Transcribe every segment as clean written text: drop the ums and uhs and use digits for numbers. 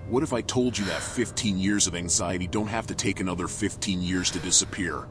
What if I told you that 15 years of anxiety don't have to take another 15 years to disappear?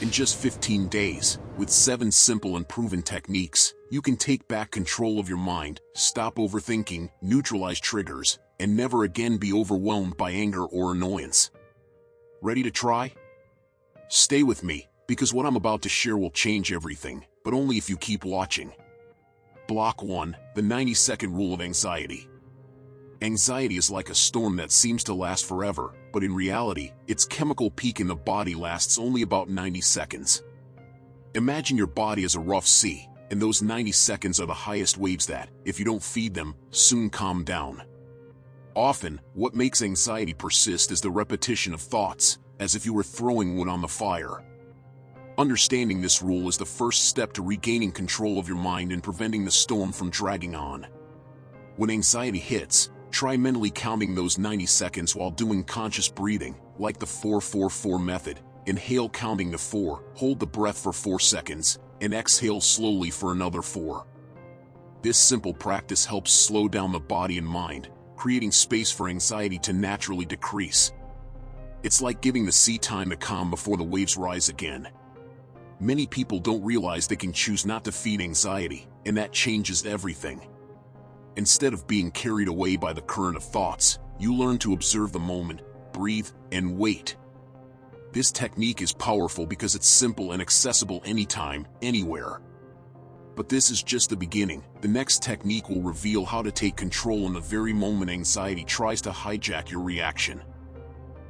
In just 15 days, with 7 simple and proven techniques, you can take back control of your mind, stop overthinking, neutralize triggers, and never again be overwhelmed by anger or annoyance. Ready to try? Stay with me, because what I'm about to share will change everything, but only if you keep watching. Block 1, the 90-second rule of anxiety. Anxiety is like a storm that seems to last forever, but in reality, its chemical peak in the body lasts only about 90 seconds. Imagine your body as a rough sea, and those 90 seconds are the highest waves that, if you don't feed them, soon calm down. Often, what makes anxiety persist is the repetition of thoughts, as if you were throwing wood on the fire. Understanding this rule is the first step to regaining control of your mind and preventing the storm from dragging on. When anxiety hits, try mentally counting those 90 seconds while doing conscious breathing, like the 4-4-4 method. Inhale counting to 4, hold the breath for 4 seconds, and exhale slowly for another 4. This simple practice helps slow down the body and mind, creating space for anxiety to naturally decrease. It's like giving the sea time to calm before the waves rise again. Many people don't realize they can choose not to feed anxiety, and that changes everything. Instead of being carried away by the current of thoughts, you learn to observe the moment, breathe, and wait. This technique is powerful because it's simple and accessible anytime, anywhere. But this is just the beginning. The next technique will reveal how to take control in the very moment anxiety tries to hijack your reaction.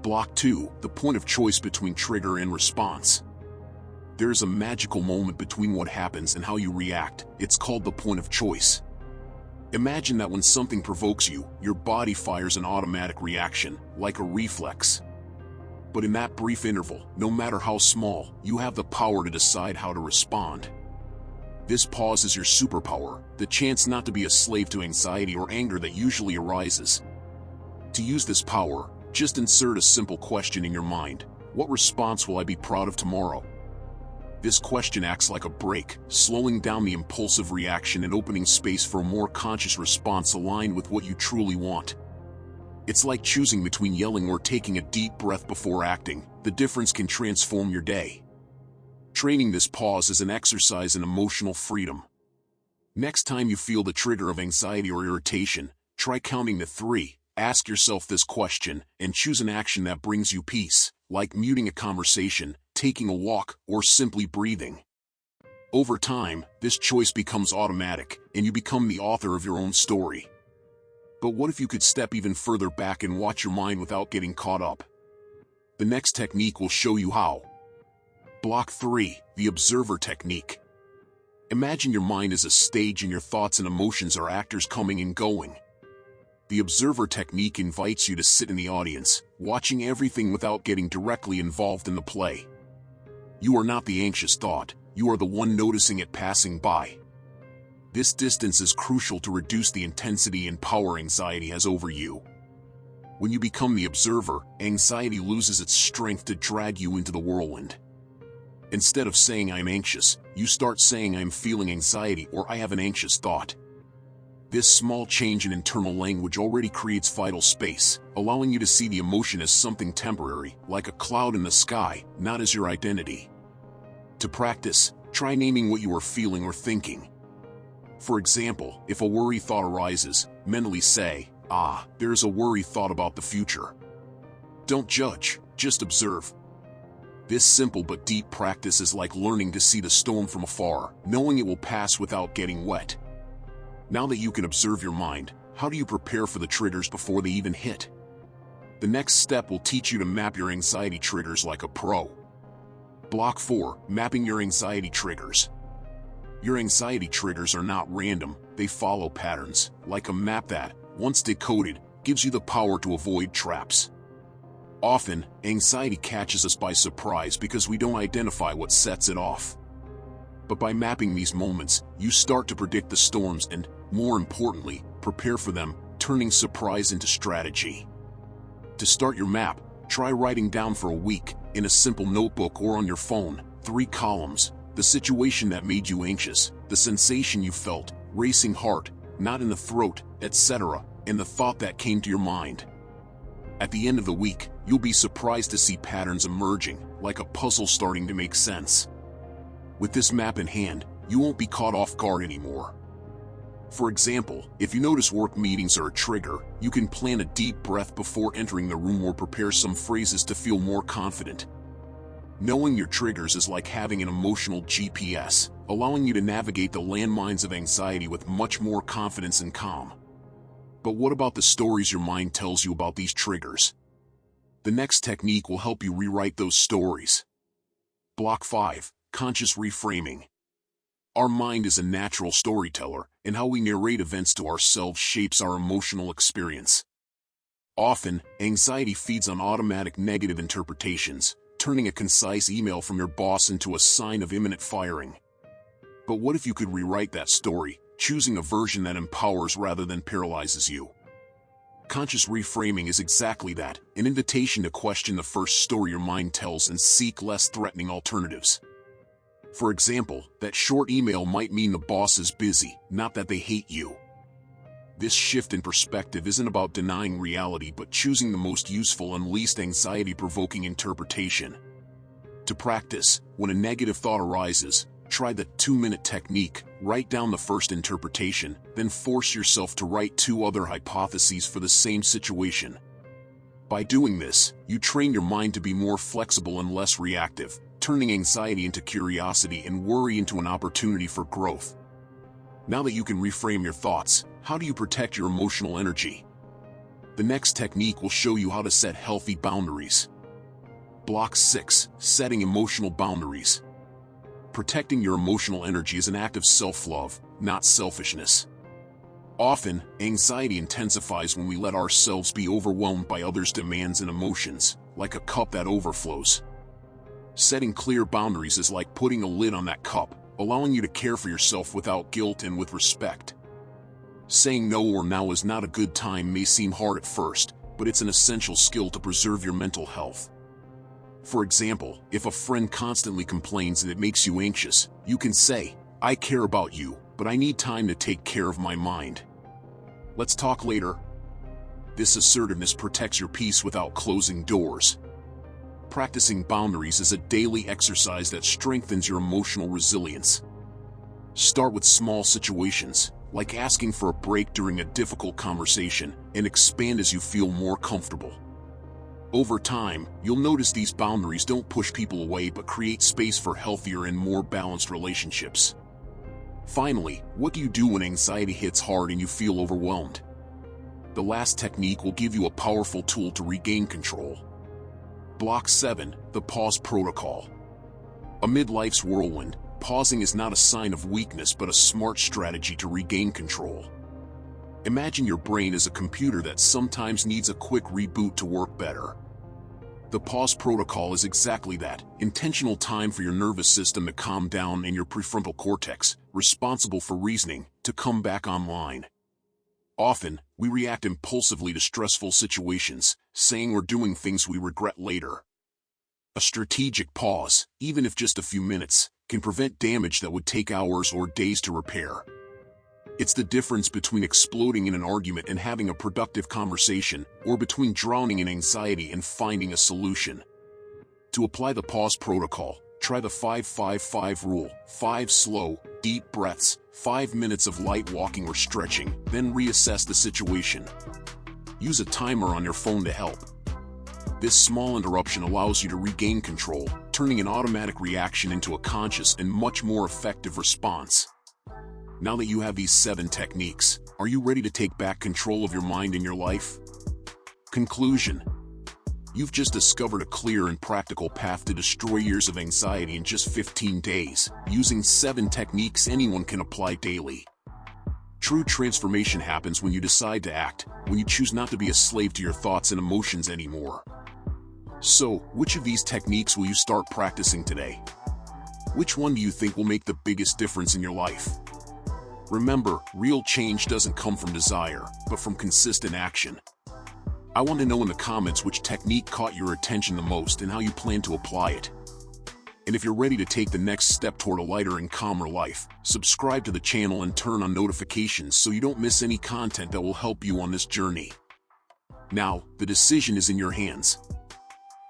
Block 2, the point of choice between trigger and response. There is a magical moment between what happens and how you react. It's called the point of choice. Imagine that when something provokes you, your body fires an automatic reaction, like a reflex. But in that brief interval, no matter how small, you have the power to decide how to respond. This pause is your superpower, the chance not to be a slave to anxiety or anger that usually arises. To use this power, just insert a simple question in your mind. What response will I be proud of tomorrow? This question acts like a brake, slowing down the impulsive reaction and opening space for a more conscious response aligned with what you truly want. It's like choosing between yelling or taking a deep breath before acting. The difference can transform your day. Training this pause is an exercise in emotional freedom. Next time you feel the trigger of anxiety or irritation, try counting to 3, ask yourself this question, and choose an action that brings you peace, like muting a conversation, taking a walk, or simply breathing. Over time, this choice becomes automatic, and you become the author of your own story. But what if you could step even further back and watch your mind without getting caught up? The next technique will show you how. Block 3, the observer technique. Imagine your mind as a stage and your thoughts and emotions are actors coming and going. The observer technique invites you to sit in the audience, watching everything without getting directly involved in the play. You are not the anxious thought, you are the one noticing it passing by. This distance is crucial to reduce the intensity and power anxiety has over you. When you become the observer, anxiety loses its strength to drag you into the whirlwind. Instead of saying I'm anxious, you start saying I'm feeling anxiety or I have an anxious thought. This small change in internal language already creates vital space, allowing you to see the emotion as something temporary, like a cloud in the sky, not as your identity. To practice, try naming what you are feeling or thinking. For example, if a worry thought arises, mentally say, there is a worry thought about the future. Don't judge, just observe. This simple but deep practice is like learning to see the storm from afar, knowing it will pass without getting wet. Now that you can observe your mind, how do you prepare for the triggers before they even hit? The next step will teach you to map your anxiety triggers like a pro. Block 4, mapping your anxiety triggers. Your anxiety triggers are not random, they follow patterns, like a map that, once decoded, gives you the power to avoid traps. Often, anxiety catches us by surprise because we don't identify what sets it off. But by mapping these moments, you start to predict the storms and, more importantly, prepare for them, turning surprise into strategy. To start your map, try writing down for a week, in a simple notebook or on your phone, 3 columns, the situation that made you anxious, the sensation you felt, racing heart, knot in the throat, etc., and the thought that came to your mind. At the end of the week, you'll be surprised to see patterns emerging, like a puzzle starting to make sense. With this map in hand, you won't be caught off guard anymore. For example, if you notice work meetings are a trigger, you can plan a deep breath before entering the room or prepare some phrases to feel more confident. Knowing your triggers is like having an emotional GPS, allowing you to navigate the landmines of anxiety with much more confidence and calm. But what about the stories your mind tells you about these triggers? The next technique will help you rewrite those stories. Block 5. Conscious reframing. Our mind is a natural storyteller, and how we narrate events to ourselves shapes our emotional experience. Often, anxiety feeds on automatic negative interpretations, turning a concise email from your boss into a sign of imminent firing. But what if you could rewrite that story, choosing a version that empowers rather than paralyzes you? Conscious reframing is exactly that, an invitation to question the first story your mind tells and seek less threatening alternatives. For example, that short email might mean the boss is busy, not that they hate you. This shift in perspective isn't about denying reality but choosing the most useful and least anxiety-provoking interpretation. To practice, when a negative thought arises, try the 2-minute technique. Write down the first interpretation, then force yourself to write 2 other hypotheses for the same situation. By doing this, you train your mind to be more flexible and less reactive, turning anxiety into curiosity and worry into an opportunity for growth. Now that you can reframe your thoughts, how do you protect your emotional energy? The next technique will show you how to set healthy boundaries. Block 6. Setting emotional boundaries. Protecting your emotional energy is an act of self-love, not selfishness. Often, anxiety intensifies when we let ourselves be overwhelmed by others' demands and emotions, like a cup that overflows. Setting clear boundaries is like putting a lid on that cup, allowing you to care for yourself without guilt and with respect. Saying no or now is not a good time may seem hard at first, but it's an essential skill to preserve your mental health. For example, if a friend constantly complains and it makes you anxious, you can say, "I care about you, but I need time to take care of my mind. Let's talk later." This assertiveness protects your peace without closing doors. Practicing boundaries is a daily exercise that strengthens your emotional resilience. Start with small situations, like asking for a break during a difficult conversation, and expand as you feel more comfortable. Over time, you'll notice these boundaries don't push people away but create space for healthier and more balanced relationships. Finally, what do you do when anxiety hits hard and you feel overwhelmed? The last technique will give you a powerful tool to regain control. Block 7. The pause protocol. Amid life's whirlwind, pausing is not a sign of weakness but a smart strategy to regain control. Imagine your brain as a computer that sometimes needs a quick reboot to work better. The pause protocol is exactly that, intentional time for your nervous system to calm down and your prefrontal cortex, responsible for reasoning, to come back online. Often, we react impulsively to stressful situations, saying or doing things we regret later. A strategic pause, even if just a few minutes, can prevent damage that would take hours or days to repair. It's the difference between exploding in an argument and having a productive conversation, or between drowning in anxiety and finding a solution. To apply the pause protocol, try the 5-5-5 rule: 5 slow, deep breaths, 5 minutes of light walking or stretching, then reassess the situation. Use a timer on your phone to help. This small interruption allows you to regain control, turning an automatic reaction into a conscious and much more effective response. Now that you have these 7 techniques, are you ready to take back control of your mind and your life? Conclusion. You've just discovered a clear and practical path to destroy years of anxiety in just 15 days, using 7 techniques anyone can apply daily. True transformation happens when you decide to act, when you choose not to be a slave to your thoughts and emotions anymore. So, which of these techniques will you start practicing today? Which one do you think will make the biggest difference in your life? Remember, real change doesn't come from desire, but from consistent action. I want to know in the comments which technique caught your attention the most and how you plan to apply it. And if you're ready to take the next step toward a lighter and calmer life, subscribe to the channel and turn on notifications so you don't miss any content that will help you on this journey. Now, the decision is in your hands.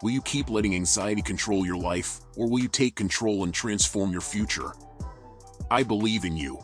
Will you keep letting anxiety control your life, or will you take control and transform your future? I believe in you.